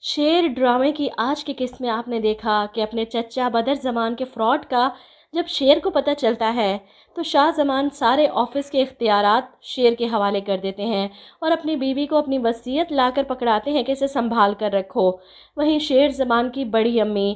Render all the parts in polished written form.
शेर ड्रामे की आज की किस्त में आपने देखा कि अपने चचा बदर ज़मान के फ्रॉड का जब शेर को पता चलता है तो शाह ज़मान सारे ऑफिस के इख्तियारात शेर के हवाले कर देते हैं और अपनी बीवी को अपनी वसीयत लाकर पकड़ाते हैं कि इसे संभाल कर रखो। वहीं शेर ज़मान की बड़ी अम्मी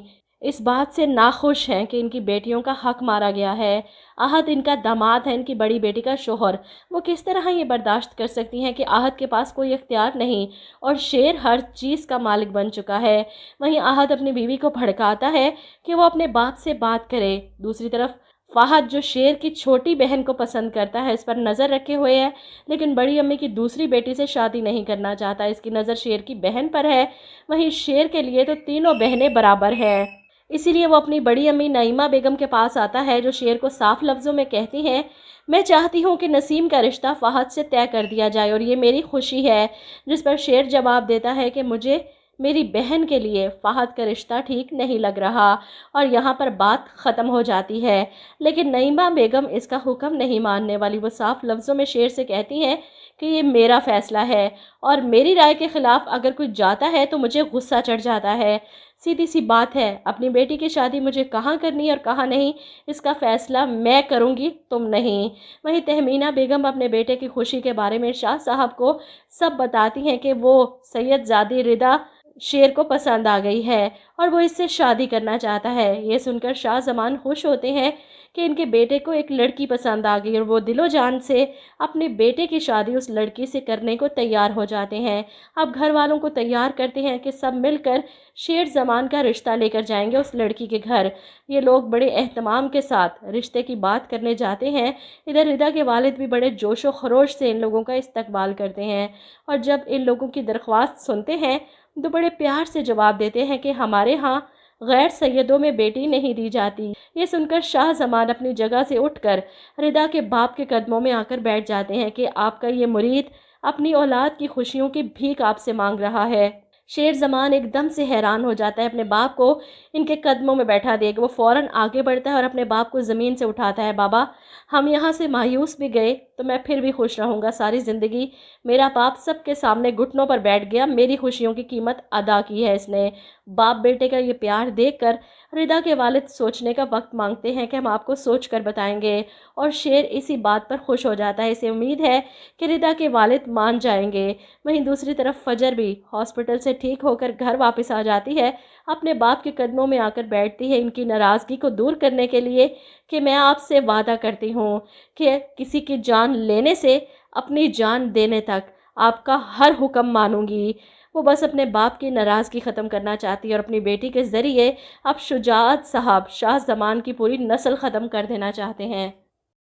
इस बात से नाखुश हैं कि इनकी बेटियों का हक मारा गया है। आहत इनका दामाद है, इनकी बड़ी बेटी का शोहर। वो किस तरह ये बर्दाश्त कर सकती हैं कि आहत के पास कोई इख्तियार नहीं और शेर हर चीज़ का मालिक बन चुका है। वहीं आहत अपनी बीवी को भड़काता है कि वो अपने बाप से बात करे। दूसरी तरफ फ़हद जो शेर की छोटी बहन को पसंद करता है, इस पर नज़र रखे हुए है, लेकिन बड़ी अम्मी की दूसरी बेटी से शादी नहीं करना चाहता। इसकी नज़र शेर की बहन पर है। वहीं शेर के लिए तो तीनों बहनें बराबर हैं। इसीलिए वो अपनी बड़ी अम्मी नईमा बेगम के पास आता है, जो शेर को साफ लफ्ज़ों में कहती हैं, मैं चाहती हूँ कि नसीम का रिश्ता फ़हद से तय कर दिया जाए और ये मेरी खुशी है। जिस पर शेर जवाब देता है कि मुझे मेरी बहन के लिए फ़हद का रिश्ता ठीक नहीं लग रहा, और यहाँ पर बात ख़त्म हो जाती है। लेकिन नईमा बेगम इसका हुक्म नहीं मानने वाली। वो साफ लफ्ज़ों में शेर से कहती हैं कि ये मेरा फ़ैसला है और मेरी राय के ख़िलाफ़ अगर कोई जाता है तो मुझे गुस्सा चढ़ जाता है। सीधी सी बात है, अपनी बेटी की शादी मुझे कहाँ करनी है और कहाँ नहीं, इसका फ़ैसला मैं करूँगी, तुम नहीं। वहीं तहमीना बेगम अपने बेटे की खुशी के बारे में शाह साहब को सब बताती हैं कि वो सैयदज़ादी रिदा शेर को पसंद आ गई है और वो इससे शादी करना चाहता है। ये सुनकर शाह ज़मान खुश होते हैं कि इनके बेटे को एक लड़की पसंद आ गई और वो दिलो जान से अपने बेटे की शादी उस लड़की से करने को तैयार हो जाते हैं। अब घर वालों को तैयार करते हैं कि सब मिलकर शेर ज़मान का रिश्ता लेकर जाएंगे उस लड़की के घर। ये लोग बड़े एहतमाम के साथ रिश्ते की बात करने जाते हैं। इधर रिदा के वालिद भी बड़े जोश व खरोश से इन लोगों का इस्तकबाल करते हैं और जब इन लोगों की दरख्वास्त सुनते हैं तो बड़े प्यार से जवाब देते हैं कि हमारे यहाँ गैर सैयदों में बेटी नहीं दी जाती। ये सुनकर शाह ज़मान अपनी जगह से उठकर रिदा के बाप के कदमों में आकर बैठ जाते हैं कि आपका ये मुरीद अपनी औलाद की खुशियों की भीख आपसे मांग रहा है। शेर ज़मान एकदम से हैरान हो जाता है, अपने बाप को इनके कदमों में बैठा देख वो फ़ौरन आगे बढ़ता है और अपने बाप को ज़मीन से उठाता है। बाबा, हम यहाँ से मायूस भी गए तो मैं फिर भी खुश रहूँगा सारी ज़िंदगी। मेरा बाप सबके सामने घुटनों पर बैठ गया, मेरी खुशियों की कीमत अदा की है इसने। बाप बेटे का ये प्यार देखकर रिदा के वालिद सोचने का वक्त मांगते हैं कि हम आपको सोच कर बताएंगे, और शेर इसी बात पर खुश हो जाता है। इसे उम्मीद है कि रिदा के वालिद मान जाएंगे। वहीं दूसरी तरफ फजर भी हॉस्पिटल से ठीक होकर घर वापस आ जाती है, अपने बाप के कदमों में आकर बैठती है इनकी नाराज़गी को दूर करने के लिए कि मैं आपसे वादा करती हूँ कि किसी की जान लेने से अपनी जान देने तक आपका हर हुक्म मानूंगी। वो बस अपने बाप की नाराज़गी ख़त्म करना चाहती है और अपनी बेटी के ज़रिए अब शुजाअत साहब शाह ज़मान की पूरी नस्ल ख़त्म कर देना चाहते हैं।